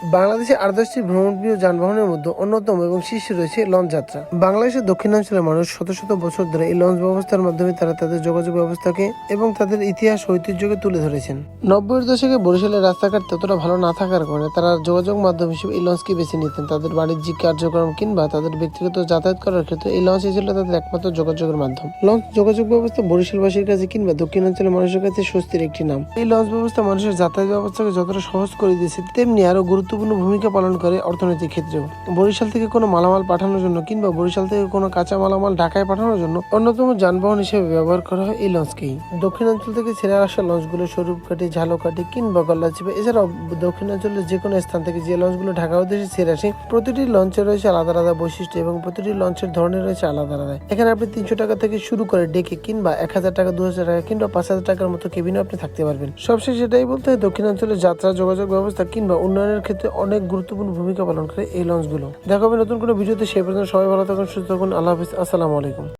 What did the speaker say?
বাংলাদেশে ৮-১০টি ভ্রমণপ্রিয় যানবাহনের মধ্যে অন্যতম এবং শীর্ষে রয়েছে লঞ্চ যাত্রা। বাংলাদেশের দক্ষিণাঞ্চলের মানুষ শত শত বছর ধরে এই লঞ্চ ব্যবস্থার মাধ্যমে তারা তাদের যোগাযোগ ব্যবস্থাকে এবং তাদের ইতিহাস ঐতিহ্যকে তুলে ধরেছেন। ৯০-এর দশকে বরিশালের রাস্তাঘাট ততটা ভালো না থাকার কারণে তারা যোগাযোগ মাধ্যম হিসেবে এই লঞ্চকে বেছে নিতেন। তাদের বাণিজ্যিক কার্যক্রম কিংবা তাদের ব্যক্তিগত যাতায়াত করার ক্ষেত্রে এই লঞ্চ ছিল তাদের একমাত্র যোগাযোগের মাধ্যম। লঞ্চ যোগাযোগ ব্যবস্থা বরিশালবাসীর কাছে কিংবা দক্ষিণাঞ্চলের মানুষের কাছে স্বস্তির একটি নাম। এই লঞ্চ ব্যবস্থা মানুষের যাতায়াত ব্যবস্থাকে যতটা সহজ করে দিয়েছে, তেমনি আরো গুরুত্বপূর্ণ ভূমিকা পালন করে অর্থনৈতিক ক্ষেত্রেও। বরিশাল থেকে কোনো মালামাল পাঠানোর জন্য কিংবা বরিশাল থেকে কোনো কাঁচা মালামাল ঢাকায় পাঠানোর জন্য অন্যতম যানবাহন হিসেবে ব্যবহার করা হয় এই লঞ্চকেই। দক্ষিণাঞ্চল থেকে ছেড়ে আসা লঞ্চগুলো স্বরূপকাঠি, ঝালকাঠি কিংবা গল্লাচিপা এছাড়াও দক্ষিণাঞ্চলের যে কোনো স্থান থেকে যে লঞ্চগুলো ঢাকা উদ্দেশ্যে ছেড়ে আসে, প্রতিটি লঞ্চের রয়েছে আলাদা আলাদা বৈশিষ্ট্য এবং প্রতিটি লঞ্চের ধরনের রয়েছে আলাদা আলাদা। এখানে আপনি ৩০০ টাকা থেকে শুরু করে ডেকে কিংবা ১,০০০ টাকা, ২,০০০ টাকা কিংবা ৫,০০০ টাকার মতো কেবিনে আপনি থাকতে পারবেন। সবশেষে এটাই বলতে হয়, দক্ষিণাঞ্চলের যাত্রা, যোগাযোগ ব্যবস্থা কিংবা উন্নয়নের ক্ষেত্রে অনেক গুরুত্বপূর্ণ ভূমিকা পালন করে এই লঞ্চগুলো। দেখা হবে নতুন কোনো ভিডিওতে। সেই পর্যন্ত সবাই ভালো থাকুন, সুস্থ থাকুন। আল্লাহ হাফিজ। আসসালামু আলাইকুম।